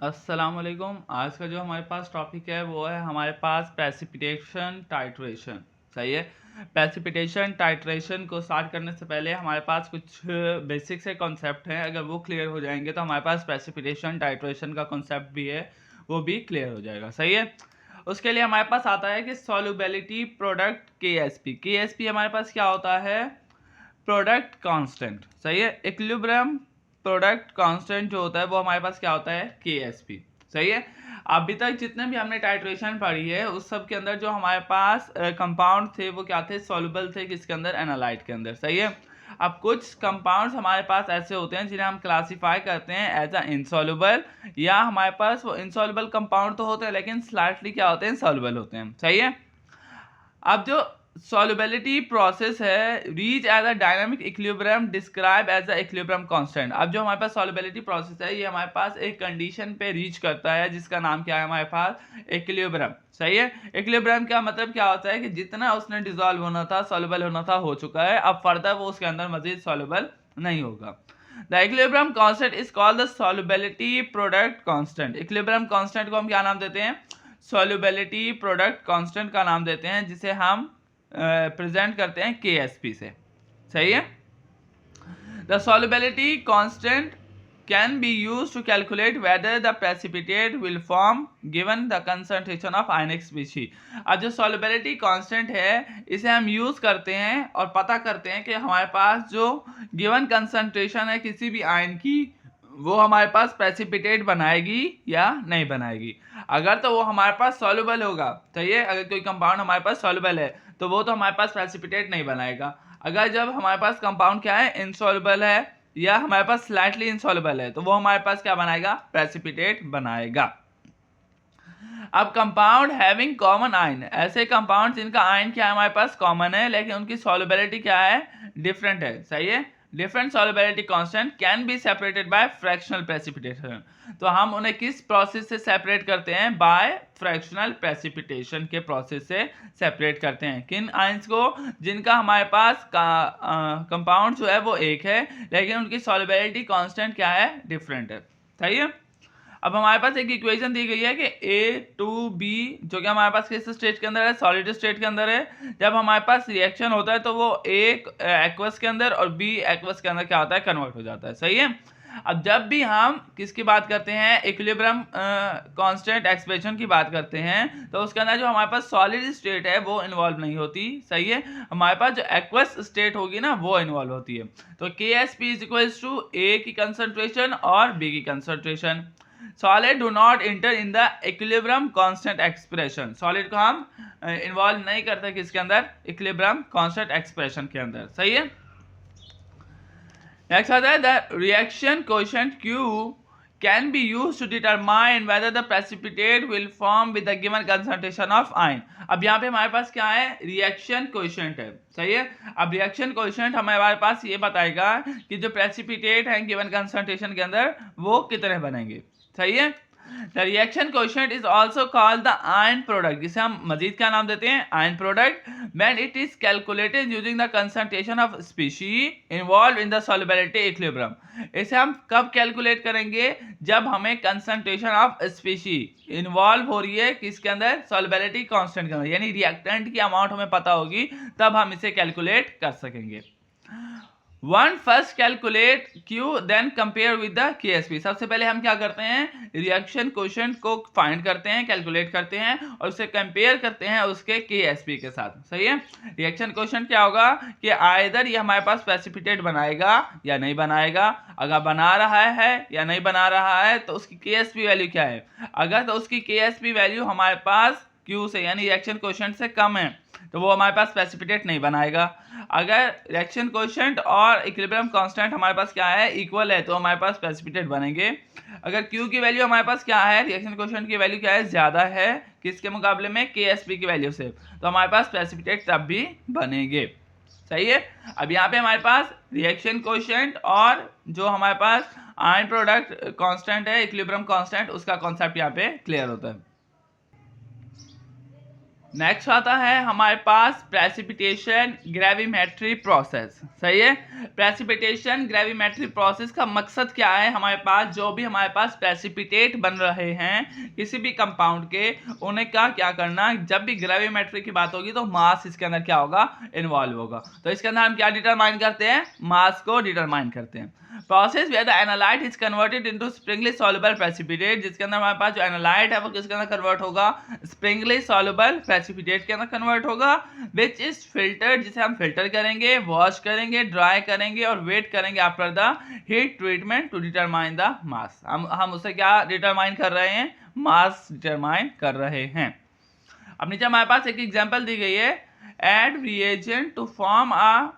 अस्सलाम वालेकुम। आज का जो हमारे पास टॉपिक है वो है हमारे पास प्रेसिपिटेशन टाइट्रेशन। सही है। प्रेसिपिटेशन टाइट्रेशन को स्टार्ट करने से पहले हमारे पास कुछ बेसिक से कॉन्सेप्ट हैं, अगर वो क्लियर हो जाएंगे तो हमारे पास प्रेसिपिटेशन टाइट्रेशन का कॉन्सेप्ट भी है, वो भी क्लियर हो जाएगा। सही है। उसके लिए हमारे पास आता है कि सॉल्युबिलिटी प्रोडक्ट के एस पी हमारे पास क्या होता है? Product constant. सही है। इक्विलिब्रियम प्रोडक्ट कांस्टेंट जो होता है वो हमारे पास क्या होता है? के सही है। अभी तक जितने भी हमने टाइट्रेशन पढ़ी है उस सब के अंदर जो हमारे पास कंपाउंड थे वो क्या थे? सॉल्युबल थे। किसके अंदर? एनालाइट के अंदर। सही है। अब कुछ कंपाउंड्स हमारे पास ऐसे होते हैं जिन्हें हम क्लासिफाई करते हैं एज अ इनसॉल्युबल, या हमारे पास वो इनसॉल्युबल कंपाउंड तो होते हैं लेकिन स्लाइटली क्या होते हैं? सॉल्युबल होते हैं। सही है। अब जो solubility प्रोसेस है reach as a dynamic equilibrium describe as a equilibrium constant. अब जो हमारे पास solubility प्रोसेस है ये हमारे पास एक कंडीशन पे रीच करता है जिसका नाम क्या है हमारे पास? इक्विलिब्रियम। सही है। इक्विलिब्रियम का मतलब क्या होता है कि जितना उसने डिसॉल्व होना था, soluble होना था, हो चुका है, अब फर्दर वो उसके अंदर मजीद soluble नहीं होगा। The equilibrium constant is called the solubility product constant. Equilibrium constant को हम क्या नाम देते हैं? solubility प्रोडक्ट कांस्टेंट का नाम देते हैं, जिसे हम प्रेजेंट करते हैं के से। सही है। The solubility constant can be used to calculate whether the precipitate will form given the concentration of ionic species। अब जो solubility constant है इसे हम यूज करते हैं और पता करते हैं कि हमारे पास जो गिवन कंसंट्रेशन है किसी भी आयन की वो हमारे पास प्रेसिपिटेट बनाएगी या नहीं बनाएगी। अगर तो वो हमारे पास सॉल्युबल होगा, सही है, अगर कोई कंपाउंड हमारे पास सॉल्युबल है तो वो तो हमारे पास प्रेसिपिटेट नहीं बनाएगा। अगर जब हमारे पास कंपाउंड क्या है? इनसॉल्युबल है या हमारे पास स्लाइटली इनसॉल्युबल है तो वो हमारे पास क्या बनाएगा? प्रेसिपिटेट बनाएगा। अब कंपाउंड हैविंग कॉमन आयन, ऐसे कंपाउंड जिनका आयन क्या है? हमारे पास कॉमन है लेकिन उनकी सॉल्युबिलिटी क्या है? डिफरेंट है। सही है। Different solubility constant can be separated by fractional precipitation. तो हम उन्हें किस प्रोसेस से सेपरेट करते हैं? बाय फ्रैक्शनल प्रेसिपिटेशन के प्रोसेस से सेपरेट करते हैं। किन आयंस को? जिनका हमारे पास कंपाउंड जो है वो एक है लेकिन उनकी सॉल्युबिलिटी कांस्टेंट क्या है? डिफरेंट है। सही है। अब हमारे पास एक इक्वेशन दी गई है कि A2B जो कि हमारे पास किस स्टेट के अंदर है? सॉलिड स्टेट के अंदर है। जब हमारे पास रिएक्शन होता है तो वो A एक्वस के अंदर और B एक्वस के अंदर क्या होता है? कन्वर्ट हो जाता है। सही है। अब जब भी हम किसकी बात करते हैं? इक्विलिब्रियम कांस्टेंट एक्सप्रेशन की बात करते हैं तो उसके अंदर जो हमारे पास सॉलिड स्टेट है वो इन्वॉल्व नहीं होती। सही है। हमारे पास जो एक्वस स्टेट होगी ना वो इन्वॉल्व होती है। तो KSP is equals to A की कंसंट्रेशन और B की concentration. Solid do not enter in the equilibrium constant expression. Solid को हम इन्वॉल्व नहीं करते किसके अंदर? इक्विलिब्रियम कांस्टेंट एक्सप्रेशन के अंदर। सही है। नेक्स्ट आता है the reaction coefficient Q can be used to determine whether the precipitate will form with the given concentration of ion। अब यहाँ पे हमारे पास क्या है? रिएक्शन कोएफिशिएंट है। सही है। अब रिएक्शन कोएफिशिएंट हमारे पास ये बताएगा कि जो प्रेसिपिटेट है गिवन कंसंट्रेशन के अंदर वो कितने बनेंगे। सही है। The reaction coefficient is also called the ion product, जिसे हम मजीद क्या नाम देते हैं? Ion product. When it is calculated using the concentration of species involve in the solubility equilibrium. इसे हम कब कैलकुलेट करेंगे? जब हमें कंसंट्रेशन ऑफ स्पीशीज इन्वॉल्व हो रही है किसके अंदर? सॉल्युबिलिटी कांस्टेंट के अंदर, यानी रिएक्टेंट की अमाउंट हमें पता होगी तब हम इसे कैलकुलेट कर सकेंगे। One first calculate Q then compare with the KSP। सबसे पहले हम क्या करते हैं? रिएक्शन कोएफिशिएंट को फाइंड करते हैं, कैलकुलेट करते हैं और उसे कंपेयर करते हैं उसके KSP के साथ। सही है। रिएक्शन कोएफिशिएंट क्या होगा कि आइदर ये हमारे पास प्रेसिपिटेट बनाएगा या नहीं बनाएगा। अगर बना रहा है या नहीं बना रहा है तो उसकी KSP वैल्यू क्या है? अगर तो उसकी KSP वैल्यू हमारे पास Q से यानी रिएक्शन कोएफिशिएंट से कम है तो वो हमारे पास प्रेसिपिटेट नहीं बनाएगा। अगर रिएक्शन कोएफिशिएंट और इक्विलिब्रियम कांस्टेंट हमारे पास क्या है? इक्वल है तो हमारे पास प्रेसिपिटेट बनेंगे। अगर Q की वैल्यू हमारे पास क्या है? रिएक्शन कोएफिशिएंट की वैल्यू क्या है? ज्यादा है किसके मुकाबले में? KSP की वैल्यू से, तो हमारे पास प्रेसिपिटेट तब भी बनेंगे। सही है। अब यहाँ पे हमारे पास रिएक्शन कोएफिशिएंट और जो हमारे पास आयन प्रोडक्ट कांस्टेंट है, इक्विलिब्रियम कांस्टेंट, उसका कॉन्सेप्ट यहाँ पे क्लियर होता है। नेक्स्ट आता है हमारे पास प्रेसिपिटेशन ग्रेविमेट्री प्रोसेस। सही है, प्रेसिपिटेशन ग्रेविमेट्री प्रोसेस का मकसद क्या है, हमारे पास जो भी हमारे पास प्रेसिपिटेट बन रहे हैं किसी भी कंपाउंड के, उन्हें क्या करना, जब भी ग्रेविमेट्री की बात होगी तो मास इसके अंदर क्या होगा, इन्वॉल्व होगा। तो इसके अंदर हम क्या डिटरमाइन करते हैं, मास को डिटरमाइन करते हैं। Process where the analyte is converted into sparingly soluble precipitate, जिसके अंदर हमारे पास जो एनालाइट है वो किसके अंदर कन्वर्ट होगा, स्प्रिंगली सॉल्युबल प्रेसिपिटेट के अंदर कन्वर्ट होगा, विच इज फिल्टर्ड, जिसे हम फिल्टर करेंगे, वॉश करेंगे, ड्राई करेंगे और वेट करेंगे after the heat treatment to determine the mass. हम उसे क्या डिटरमाइन कर रहे हैं, मास डिटरमाइन कर रहे हैं। अब नीचे हमारे पास एक एग्जांपल दी गई है, add reagent to form a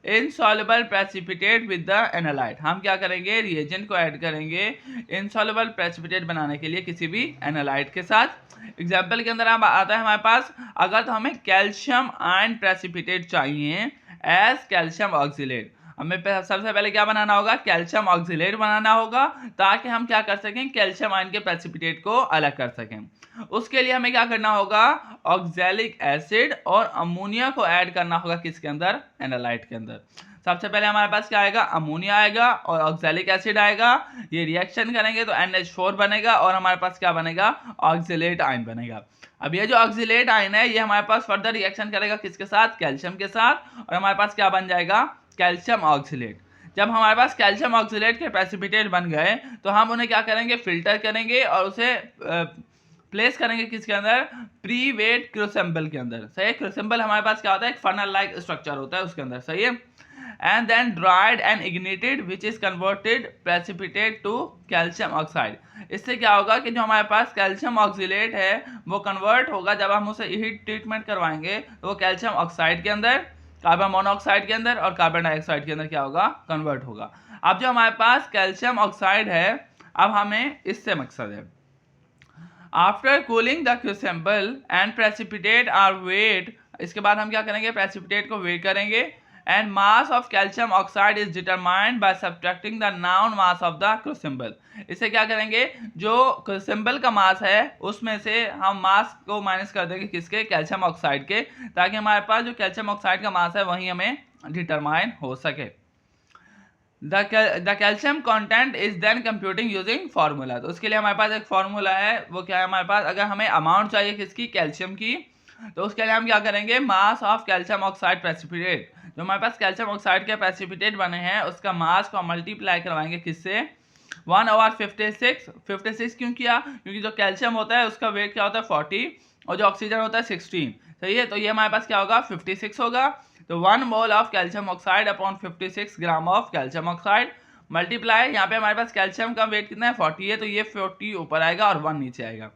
insoluble precipitate with the analyte. हम क्या करेंगे, रिएजेंट को ऐड करेंगे इनसॉल्युबल प्रेसिपिटेट बनाने के लिए किसी भी एनालाइट के साथ। एग्जांपल के अंदर आता है हमारे पास, अगर तो हमें कैल्शियम आयन प्रेसिपिटेट चाहिए एज कैल्शियम ऑक्सिलेट, हमें सबसे पहले क्या बनाना होगा, कैल्शियम ऑक्सिलेट बनाना होगा, ताकि हम क्या कर सकें, कैल्शियम आयन के प्रेसिपिटेट को अलग कर सकें। उसके लिए हमें क्या करना होगा, ऑक्सैलिक एसिड और अमोनिया को ऐड करना होगा किसके अंदर, एनालाइट के अंदर। सबसे पहले हमारे पास क्या आएगा, अमोनिया आएगा और ऑक्सैलिक एसिड आएगा, ये रिएक्शन करेंगे तो NH4 बनेगा और हमारे पास क्या बनेगा, ऑक्सिलेट आयन बनेगा। अब ये जो ऑक्सिलेट आयन है ये हमारे पास फर्दर रिएक्शन करेगा किसके साथ, कैल्शियम के साथ, और हमारे पास क्या बन जाएगा, कैल्शियम ऑक्सिलेट। जब हमारे पास कैल्शियम ऑक्सिलेट के प्रेसिपिटेट बन गए तो हम उन्हें क्या करेंगे, फिल्टर करेंगे और उसे प्लेस करेंगे किसके अंदर, प्री वेट क्रूसिबल के अंदर। सही है, क्रूसिबल हमारे पास क्या होता है, एक फनल लाइक स्ट्रक्चर होता है उसके अंदर। सही है, and then dried and ignited which is converted precipitate to calcium oxide. इससे क्या होगा कि जो हमारे पास कैल्शियम ऑक्सिलेट है वो कन्वर्ट होगा, जब हम उसे हीट ट्रीटमेंट करवाएंगे तो वो कैल्शियम ऑक्साइड के अंदर, कार्बन मोनोऑक्साइड के अंदर और कार्बन डाइऑक्साइड के अंदर क्या होगा, कन्वर्ट होगा। अब जो हमारे पास कैल्शियम ऑक्साइड है, अब हमें इससे मकसद है, after cooling the crucible and precipitate are weight, इसके बाद हम क्या करेंगे, प्रेसिपिटेट को वेट करेंगे, and mass of calcium oxide is determined by subtracting the known mass of the crucible. इससे क्या करेंगे, जो क्रूसिबल का मास है उसमें से हम मास को माइनस कर देंगे किसके, कैल्शियम ऑक्साइड के, ताकि हमारे पास जो कैल्शियम ऑक्साइड का मास है वही हमें डिटरमाइन हो सके। The calcium content is then computing using formula. तो उसके लिए हमारे पास एक फार्मूला है, वो क्या है हमारे पास, अगर हमें अमाउंट चाहिए किसकी, कैल्शियम की, तो उसके लिए हम क्या करेंगे, मास ऑफ कैल्शियम ऑक्साइड प्रेसिपिटेट, जो हमारे पास कैल्शियम ऑक्साइड के प्रेसिपिटेट बने हैं उसका मास को मल्टीप्लाई करवाएंगे किससे, 1/56। 56 क्यों किया, क्योंकि जो कैल्शियम होता है उसका वेट क्या होता है 40 और जो ऑक्सीजन होता है 16। सही है, तो ये हमारे पास क्या होगा, 56 होगा। तो 1 mole of calcium oxide upon 56 gram of calcium oxide multiply, यहाँ पे हमारे पास कैल्शियम का वेट कितना है 40 है, तो ये 40 ऊपर आएगा और 1 नीचे आएगा।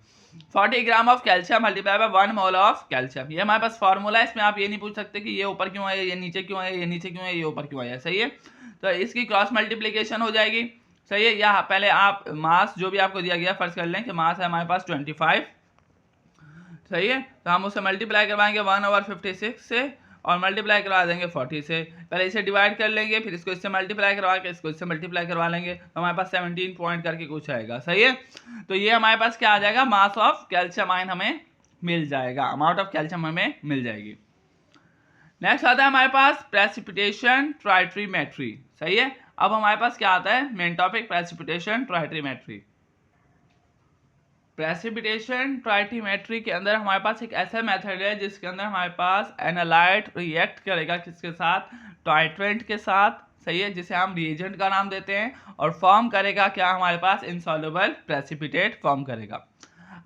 40 gram of calcium multiply by 1 mole of calcium, ये हमारे पास फार्मूला है। इसमें आप ये नहीं पूछ सकते कि ये ऊपर क्यों है, ये नीचे क्यों है, ये नीचे क्यों है, ये ऊपर क्यों है। सही है, तो इसकी क्रॉस मल्टीप्लीकेशन हो जाएगी। सही है, या पहले आप मास जो भी आपको दिया गया फर्ज कर लें कि मास है हमारे पास 25। सही है, तो हम उसे मल्टीप्लाई करवाएंगे 1/56 से और मल्टीप्लाई करवा देंगे 40 से। पहले इसे डिवाइड कर लेंगे, फिर इसको इससे मल्टीप्लाई करवा के इसको इससे मल्टीप्लाई करवा लेंगे, तो हमारे पास 17 पॉइंट करके कुछ आएगा। सही है, तो ये हमारे पास क्या आ जाएगा, मास ऑफ कैल्शियम आयन हमें मिल जाएगा, अमाउंट ऑफ कैल्शियम हमें मिल जाएगी। नेक्स्ट आता है हमारे पास प्रेसिपिटेशन ट्राइट्रीमेट्री। सही है, अब हमारे पास क्या आता है, मेन टॉपिक प्रेसिपिटेशन ट्राइट्रीमेट्री। प्रेसिपिटेशन ट्राइट्रीमेट्री के अंदर हमारे पास एक ऐसा मेथड है जिसके अंदर हमारे पास एनालाइट रिएक्ट करेगा किसके साथ, टाइट्रेंट के साथ। सही है, जिसे हम रिएजेंट का नाम देते हैं, और फॉर्म करेगा क्या, हमारे पास इनसॉल्युबल प्रेसिपिटेट फॉर्म करेगा।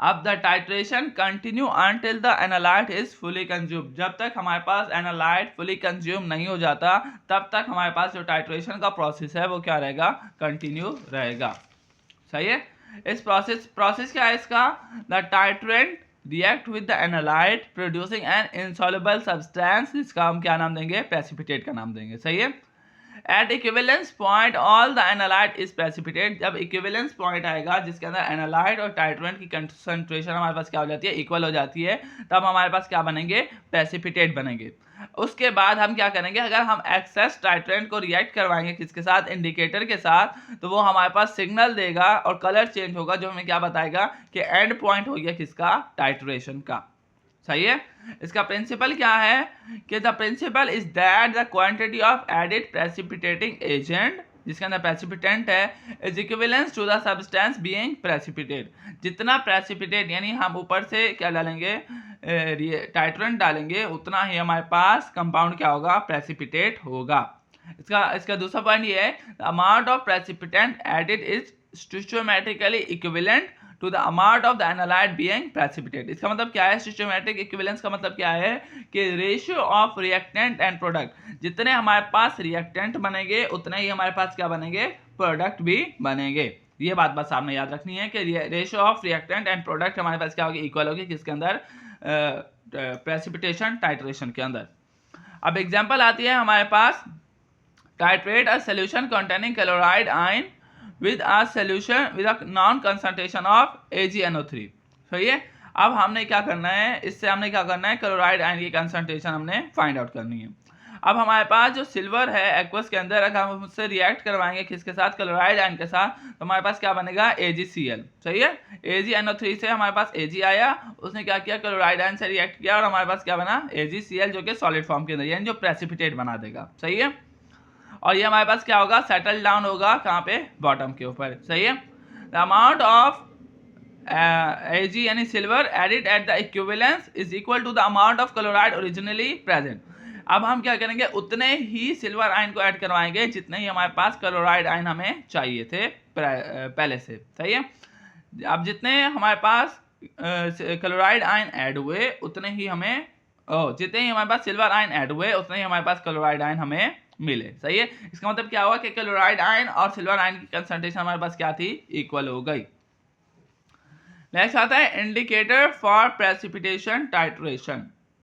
अब the titration continue until the analyte is fully consume, जब तक हमारे पास एनालाइट फुली कंज्यूम नहीं हो जाता तब तक हमारे पास जो टाइट्रेशन का प्रोसेस है वो क्या रहेगा, कंटिन्यू रहेगा। सही है, इस प्रोसेस क्या है इसका, the titrant react with the analyte producing an insoluble substance, जिसका हम क्या नाम देंगे, प्रेसिपिटेट का नाम देंगे। सही है, at equivalence point all the analyte is precipitate, जब इक्विवेलेंस पॉइंट आएगा जिसके अंदर एनालाइट और टाइट्रेंट की कंसंट्रेशन हमारे पास क्या हो जाती है, इक्वल हो जाती है, तब हमारे पास क्या बनेंगे, प्रेसिपिटेट बनेंगे। उसके बाद हम क्या करेंगे, अगर हम एक्सेस टाइट्रेंट को रिएक्ट करवाएंगे किसके साथ, इंडिकेटर के साथ, तो वो हमारे पास सिग्नल देगा और कलर चेंज होगा, जो हमें क्या बताएगा कि एंड पॉइंट हो गया किसका, टाइट्रेशन का। सही है। इसका प्रिंसिपल क्या है कि the principle is that the quantity of added precipitating agent, जिसके अंदर प्रेसिपिटेंट है, is equivalence to the substance being precipitate. जितना प्रेसिपिटेट यानी हम ऊपर से क्या डालेंगे, टाइट्रेंट डालेंगे, उतना ही हमारे पास कंपाउंड क्या होगा, प्रेसिपिटेट होगा। इसका दूसरा पॉइंट ये है, the amount of precipitant added is stoichiometrically equivalent to the amount of the analyte being precipitate. इसका मतलब क्या है, स्टोइचोमेट्रिक इक्विवेलेंस का मतलब क्या है कि ratio of reactant and product, जितने हमारे पास रिएक्टेंट बनेंगे उतने ही हमारे पास क्या बनेंगे, प्रोडक्ट भी बनेंगे। ये बात बस आपने याद रखनी है कि ratio of reactant and product हमारे पास क्या होगी, इक्वल होगी, किसके अंदर, प्रेसिपिटेशन टाइट्रेशन के अंदर। अब एग्जांपल आती है हमारे पास, titrate a solution containing chloride ion with a solution with a non concentration of AgNO3। सही है। अब हमने क्या करना है, इससे हमने क्या करना है, क्लोराइड आयन की कंसंट्रेशन हमने फाइंड आउट करनी है। अब हमारे पास जो सिल्वर है एक्वस के अंदर, अगर हम उससे रिएक्ट करवाएंगे किसके साथ, क्लोराइड आयन के साथ, तो हमारे पास क्या बनेगा, AgCl। सही है। AgNO3 से हमारे पास Ag आया, उसने क्या किया, क्लोराइड आयन से रिएक्ट किया और हमारे पास क्या बना, AgCl, जो कि सॉलिड फॉर्म के अंदर यानी जो प्रेसिपिटेट बना देगा। सही है। और ये हमारे पास क्या होगा, सेटल डाउन होगा कहाँ पे, बॉटम के ऊपर। सही है। द अमाउंट ऑफ Ag यानी silver added at the equivalence is equal to the amount of chloride originally present. अब हम क्या करेंगे, उतने ही सिल्वर आयन को ऐड करवाएंगे जितने ही हमारे पास क्लोराइड आयन हमें चाहिए थे पहले से। सही है। अब जितने हमारे पास क्लोराइड आयन ऐड हुए उतने ही हमें, जितने ही हमारे पास सिल्वर आयन ऐड हुए उतने ही हमारे पास क्लोराइड आयन हमें मिले। सही है। इसका मतलब क्या हुआ कि क्लोराइड आयन और सिल्वर आयन की कंसंट्रेशन हमारे पास क्या थी, इक्वल हो गई। नेक्स्ट आता है इंडिकेटर फॉर प्रेसिपिटेशन टाइट्रेशन।